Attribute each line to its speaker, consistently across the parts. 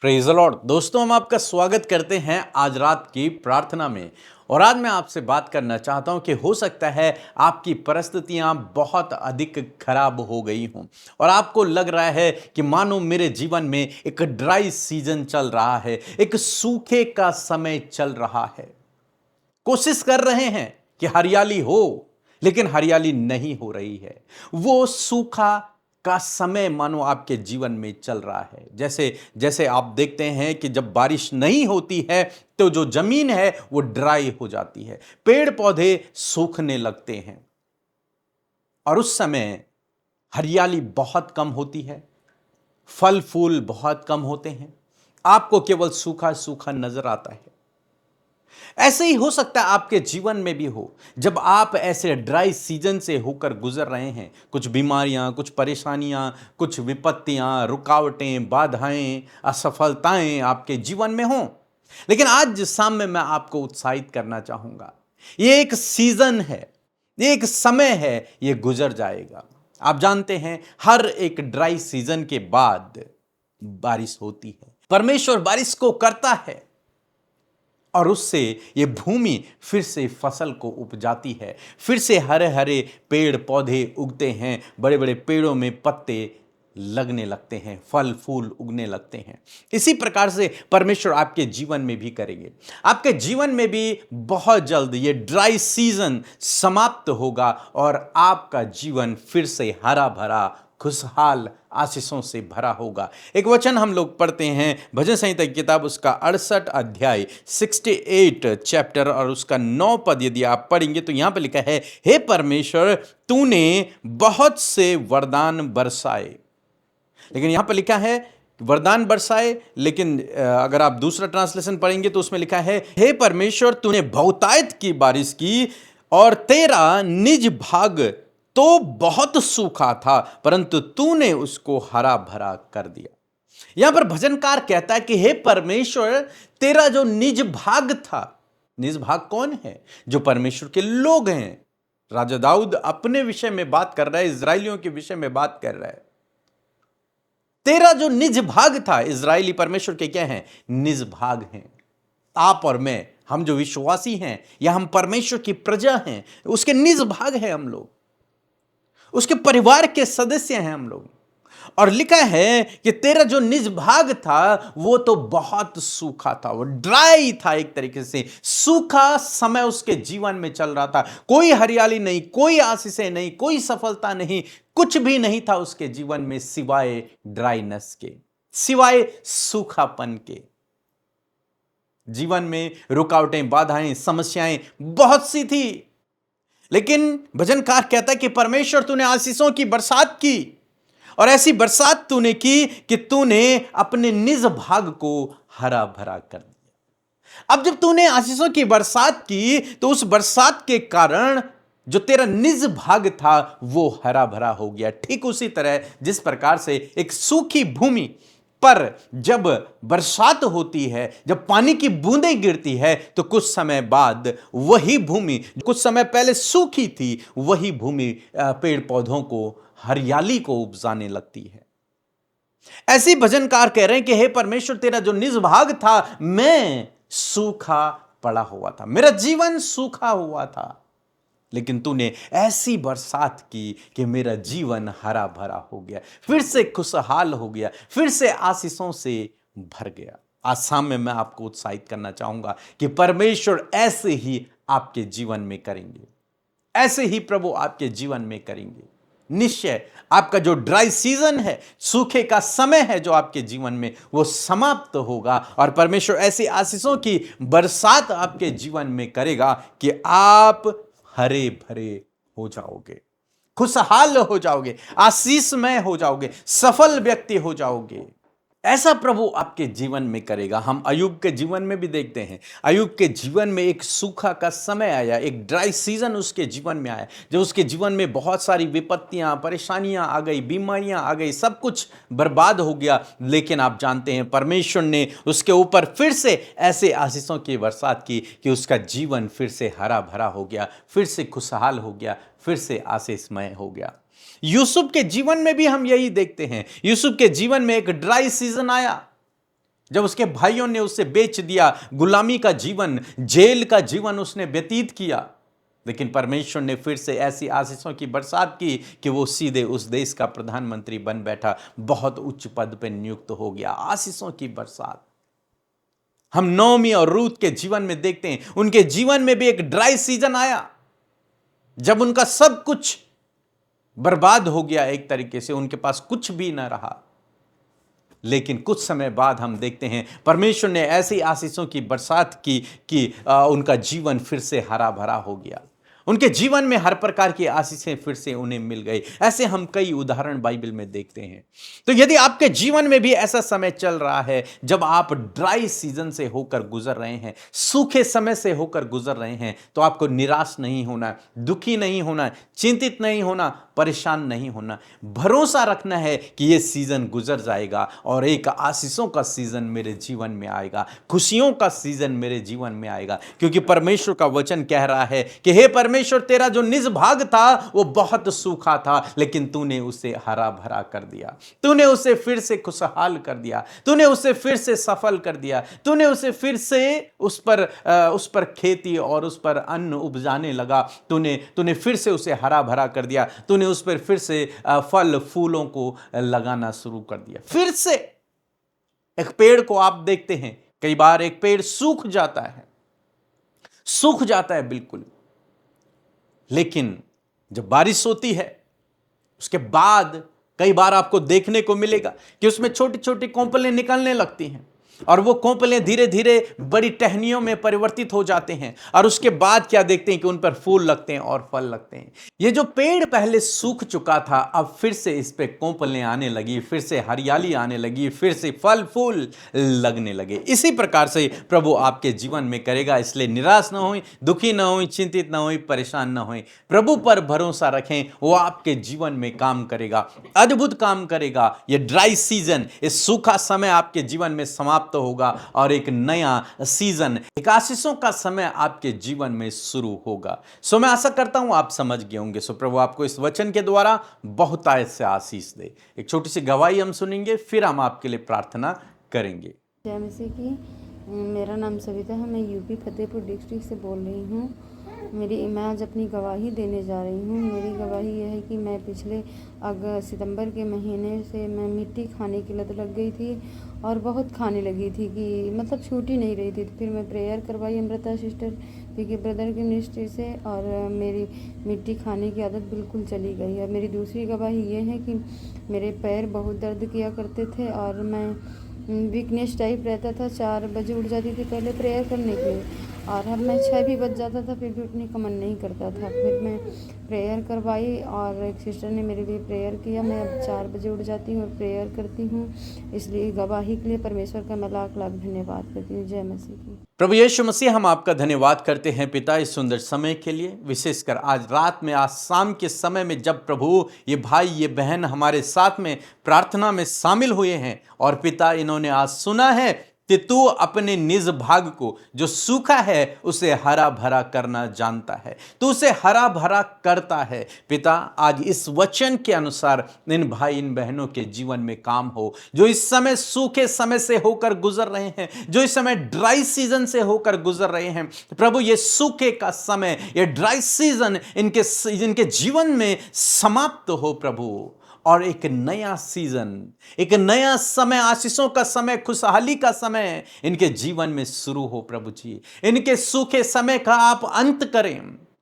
Speaker 1: Praise the Lord. दोस्तों, हम आपका स्वागत करते हैं आज रात की प्रार्थना में। और आज मैं आपसे बात करना चाहता हूं कि हो सकता है आपकी परिस्थितियां बहुत अधिक खराब हो गई हों और आपको लग रहा है कि मानो मेरे जीवन में एक ड्राई सीजन चल रहा है, एक सूखे का समय चल रहा है। कोशिश कर रहे हैं कि हरियाली हो, लेकिन हरियाली नहीं हो रही है। वो सूखा का समय मानो आपके जीवन में चल रहा है। जैसे जैसे आप देखते हैं कि जब बारिश नहीं होती है तो जो जमीन है वो ड्राई हो जाती है, पेड़ पौधे सूखने लगते हैं और उस समय हरियाली बहुत कम होती है, फल फूल बहुत कम होते हैं, आपको केवल सूखा सूखा नजर आता है। ऐसे ही हो सकता है आपके जीवन में भी हो। जब आप ऐसे ड्राई सीजन से होकर गुजर रहे हैं, कुछ बीमारियां, कुछ परेशानियां, कुछ विपत्तियां, रुकावटें, बाधाएं, असफलताएं आपके जीवन में हों, लेकिन आज शाम में मैं आपको उत्साहित करना चाहूंगा। ये एक सीजन है, ये एक समय है, ये गुजर जाएगा। आप जानते हैं हर एक ड्राई सीजन के बाद बारिश होती है। परमेश्वर बारिश को करता है और उससे ये भूमि फिर से फसल को उपजाती है, फिर से हरे हरे पेड़ पौधे उगते हैं, बड़े बड़े पेड़ों में पत्ते लगने लगते हैं, फल फूल उगने लगते हैं। इसी प्रकार से परमेश्वर आपके जीवन में भी करेंगे। आपके जीवन में भी बहुत जल्द ये ड्राई सीजन समाप्त होगा और आपका जीवन फिर से हरा भरा, खुशहाल, आशीषों से भरा होगा। एक वचन हम लोग पढ़ते हैं भजन संहिता की किताब, उसका 68 अध्याय 68 चैप्टर और उसका 9 पद यदि आप पढ़ेंगे तो यहां पर लिखा है, हे परमेश्वर तूने बहुत से वरदान बरसाए। लेकिन यहां पर लिखा है वरदान बरसाए, लेकिन अगर आप दूसरा ट्रांसलेशन पढ़ेंगे तो उसमें लिखा है, हे परमेश्वर तूने बहुतायत की बारिश की और तेरा निज भाग तो बहुत सूखा था परंतु तूने उसको हरा भरा कर दिया। यहां पर भजनकार कहता है कि हे परमेश्वर तेरा जो निज भाग था, निज भाग कौन है? जो परमेश्वर के लोग हैं। राजा दाऊद अपने विषय में बात कर रहा है, इजरायलियों के विषय में बात कर रहा है। तेरा जो निज भाग था, इजरायली परमेश्वर के क्या हैं? निज भाग हैं। आप और मैं, हम जो विश्वासी हैं या हम परमेश्वर की प्रजा हैं, उसके निज भाग हैं हम लोग, उसके परिवार के सदस्य हैं हम लोग। और लिखा है कि तेरा जो निज भाग था वो तो बहुत सूखा था, वो ड्राई था, एक तरीके से सूखा समय उसके जीवन में चल रहा था। कोई हरियाली नहीं, कोई आशीषें नहीं, कोई सफलता नहीं, कुछ भी नहीं था उसके जीवन में सिवाय ड्राइनेस के, सिवाय सूखापन के। जीवन में रुकावटें, बाधाएं, समस्याएं बहुत सी थी, लेकिन भजनकार कहता है कि परमेश्वर तूने आशीषों की बरसात की और ऐसी बरसात तूने की कि तूने अपने निज भाग को हरा भरा कर दिया। अब जब तूने आशीषों की बरसात की तो उस बरसात के कारण जो तेरा निज भाग था वो हरा भरा हो गया। ठीक उसी तरह जिस प्रकार से एक सूखी भूमि पर जब बरसात होती है, जब पानी की बूंदें गिरती है, तो कुछ समय बाद वही भूमि कुछ समय पहले सूखी थी, वही भूमि पेड़ पौधों को, हरियाली को उपजाने लगती है। ऐसे भजनकार कह रहे हैं कि हे परमेश्वर तेरा जो निज भाग था, मैं सूखा पड़ा हुआ था, मेरा जीवन सूखा हुआ था, लेकिन तूने ऐसी बरसात की कि मेरा जीवन हरा भरा हो गया, फिर से खुशहाल हो गया, फिर से आशीषों से भर गया। आज शाम में मैं आपको उत्साहित करना चाहूंगा कि परमेश्वर ऐसे ही आपके जीवन में करेंगे, ऐसे ही प्रभु आपके जीवन में करेंगे। निश्चय आपका जो ड्राई सीजन है, सूखे का समय है जो आपके जीवन में, वो समाप्त होगा और परमेश्वर ऐसी आशीषों की बरसात आपके जीवन में करेगा कि आप हरे भरे हो जाओगे, खुशहाल हो जाओगे, आशीषमय हो जाओगे, सफल व्यक्ति हो जाओगे। ऐसा प्रभु आपके जीवन में करेगा। हम अय्यूब के जीवन में भी देखते हैं, अय्यूब के जीवन में एक सूखा का समय आया, एक ड्राई सीजन उसके जीवन में आया, जब उसके जीवन में बहुत सारी विपत्तियां, परेशानियां आ गई, बीमारियां आ गई, सब कुछ बर्बाद हो गया। लेकिन आप जानते हैं परमेश्वर ने उसके ऊपर फिर से ऐसे आशीषों की बरसात की कि उसका जीवन फिर से हरा भरा हो गया, फिर से खुशहाल हो गया, फिर से आशीषमय हो गया। यूसुफ के जीवन में भी हम यही देखते हैं। यूसुफ के जीवन में एक ड्राई सीजन आया, जब उसके भाइयों ने उसे बेच दिया, गुलामी का जीवन, जेल का जीवन उसने व्यतीत किया, लेकिन परमेश्वर ने फिर से ऐसी आशीषों की बरसात की कि वो सीधे उस देश का प्रधानमंत्री बन बैठा, बहुत उच्च पद पर नियुक्त हो गया। आशीषों की बरसात हम नोमी और रूत के जीवन में देखते हैं। उनके जीवन में भी एक ड्राई सीजन आया, जब उनका सब कुछ बर्बाद हो गया, एक तरीके से उनके पास कुछ भी ना रहा। लेकिन कुछ समय बाद हम देखते हैं परमेश्वर ने ऐसी आशीषों की बरसात की कि उनका जीवन फिर से हरा भरा हो गया। उनके जीवन में हर प्रकार की आशीषें फिर से उन्हें मिल गई। ऐसे हम कई उदाहरण बाइबल में देखते हैं। तो यदि आपके जीवन में भी ऐसा समय चल रहा है जब आप ड्राई सीजन से होकर गुजर रहे हैं, सूखे समय से होकर गुजर रहे हैं, तो आपको निराश नहीं होना, दुखी नहीं होना, चिंतित नहीं होना, परेशान नहीं होना। भरोसा रखना है कि यह सीजन गुजर जाएगा और एक आशीषों का सीजन मेरे जीवन में आएगा, खुशियों का सीजन मेरे जीवन में आएगा। क्योंकि परमेश्वर का वचन कह रहा है कि हे परमेश्वर, तेरा जो निज भाग था वो बहुत सूखा था, लेकिन तूने उसे हरा भरा कर दिया, तूने उसे फिर से खुशहाल कर दिया, तूने उसे फिर से सफल कर दिया, तूने उसे फिर से उस पर खेती और उस पर अन्न उपजाने लगा, तूने फिर से उसे हरा भरा कर दिया, तूने उस पर फिर से फल फूलों को लगाना शुरू कर दिया। फिर से एक पेड़ को आप देखते हैं, कई बार एक पेड़ सूख जाता है बिल्कुल, लेकिन जब बारिश होती है उसके बाद कई बार आपको देखने को मिलेगा कि उसमें छोटी छोटी कोंपलें निकलने लगती हैं और वो कोंपलें धीरे धीरे बड़ी टहनियों में परिवर्तित हो जाते हैं और उसके बाद क्या देखते हैं कि उन पर फूल लगते हैं और फल लगते हैं। ये जो पेड़ पहले सूख चुका था, अब फिर से इस पे कोंपलें आने लगी, फिर से हरियाली आने लगी, फिर से फल फूल लगने लगे। इसी प्रकार से प्रभु आपके जीवन में करेगा। इसलिए निराश ना हों, दुखी ना हों, चिंतित ना हों, परेशान ना हों। प्रभु पर भरोसा रखें, वो आपके जीवन में काम करेगा, अद्भुत काम करेगा। ये ड्राई सीजन, ये सूखा समय आपके जीवन में समाप्त होगा और एक नया सीजन, एक आशीषों का समय आपके जीवन में शुरू होगा। सो मैं आशा करता हूं आप समझ गए होंगे। सो प्रभु आपको इस वचन के द्वारा बहुत से आशीष दे। एक छोटी सी गवाही हम सुनेंगे, फिर हम आपके लिए प्रार्थना करेंगे।
Speaker 2: जय मसीह की। मेरा नाम सविता है, मैं यूपी फतेहपुर डिस्ट्रिक्ट से बोल रही हूँ। मैं आज अपनी गवाही देने जा रही हूँ। मेरी गवाही यह है कि मैं पिछले सितंबर के महीने से मैं मिट्टी खाने की लत लग गई थी और बहुत खाने लगी थी कि मतलब छूट ही नहीं रही थी। फिर मैं प्रेयर करवाई अमृता सिस्टर पीके ब्रदर के मिनिस्ट्री से और मेरी मिट्टी खाने की आदत बिल्कुल चली गई है। मेरी दूसरी गवाही ये है कि मेरे पैर बहुत दर्द किया करते थे और मैं वीकनेस टाइप रहता था। 4 बजे उठ जाती थी पहले प्रेयर करने के लिए और अब मैं 6 भी बज जाता था फिर भी उठने का मन नहीं करता था। फिर मैं प्रेयर करवाई और एक सिस्टर ने मेरे लिए प्रेयर किया। मैं अब 4 बजे उठ जाती हूँ और प्रेयर करती हूँ। इसलिए गवाही के लिए परमेश्वर का मैं लाख लाख धन्यवाद करती हूँ। जय मसीह की।
Speaker 1: प्रभु यीशु मसीह, हम आपका धन्यवाद करते हैं पिता इस सुंदर समय के लिए, विशेषकर आज रात में, आज शाम के समय में जब प्रभु ये भाई ये बहन हमारे साथ में प्रार्थना में शामिल हुए हैं और पिता इन्होंने आज सुना है कि तू अपने निज भाग को जो सूखा है उसे हरा भरा करना जानता है, तू उसे हरा भरा करता है। पिता आज इस वचन के अनुसार इन भाई इन बहनों के जीवन में काम हो, जो इस समय सूखे समय से होकर गुजर रहे हैं, जो इस समय ड्राई सीजन से होकर गुजर रहे हैं। प्रभु ये सूखे का समय, ये ड्राई सीजन इनके जीवन में समाप्त हो प्रभु, और एक नया सीजन, एक नया समय, आशीषों का समय, खुशहाली का समय इनके जीवन में शुरू हो। प्रभु जी, इनके सूखे समय का आप अंत करें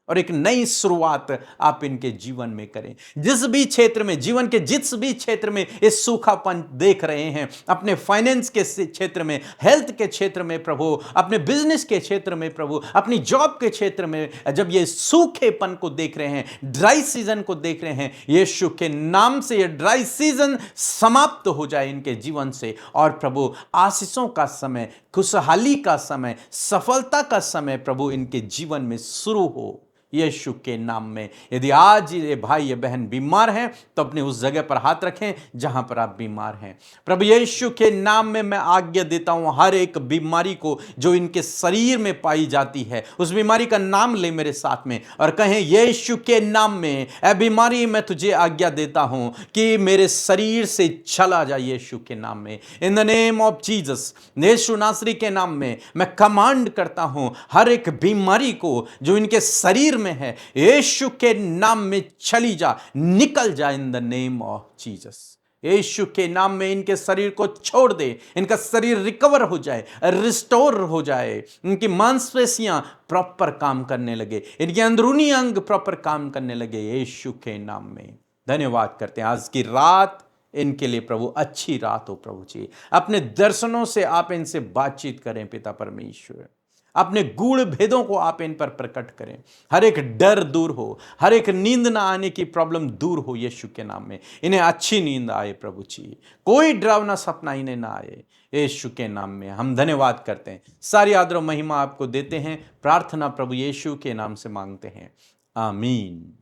Speaker 1: और एक नई शुरुआत आप इनके जीवन में करें। जिस भी क्षेत्र में, जीवन के जिस भी क्षेत्र में ये सूखापन देख रहे हैं, अपने फाइनेंस के क्षेत्र में, हेल्थ के क्षेत्र में प्रभु, अपने बिजनेस के क्षेत्र में प्रभु, अपनी जॉब के क्षेत्र में, जब ये सूखेपन को देख रहे हैं, ड्राई सीजन को देख रहे हैं, यीशु के नाम से ये ड्राई सीजन समाप्त हो जाए इनके जीवन से और प्रभु आशीषों का समय, खुशहाली का समय, सफलता का समय प्रभु इनके जीवन में शुरू हो। यीशु के नाम में। यदि आज ये भाई ये बहन बीमार हैं तो अपने उस जगह पर हाथ रखें जहां पर आप बीमार हैं। प्रभु यीशु के नाम में मैं आज्ञा देता हूं, हर एक बीमारी को जो इनके शरीर में पाई जाती है, उस बीमारी का नाम ले मेरे साथ में और कहें, यीशु के नाम में ऐ बीमारी मैं तुझे आज्ञा देता हूं कि मेरे शरीर से चला जाए यीशु के नाम में। In the name of Jesus, यीशु नासरी के नाम में मैं कमांड करता हूं, हर एक बीमारी को जो इनके शरीर में है यीशु के नाम में चली जा, निकल जा in the name of Jesus. यीशु के नाम में इनके शरीर को छोड़ दे, इनका शरीर रिकवर हो जाए, रिस्टोर हो जाए, इनकी मांसपेशियां प्रॉपर काम करने लगे, इनके अंदरूनी अंग प्रॉपर काम करने लगे यीशु के नाम में। धन्यवाद करते हैं आज की रात इनके लिए प्रभु, अच्छी रात हो प्रभु जी। अपने दर्शनों से आप इनसे बातचीत करें पिता परमेश्वर, अपने गूढ़ भेदों को आप इन पर प्रकट करें, हर एक डर दूर हो, हर एक नींद ना आने की प्रॉब्लम दूर हो यीशु के नाम में। इन्हें अच्छी नींद आए प्रभु जी, कोई डरावना सपना इन्हें ना आए यीशु के नाम में। हम धन्यवाद करते हैं, सारी आदर और महिमा आपको देते हैं। प्रार्थना प्रभु यीशु के नाम से मांगते हैं, आमीन।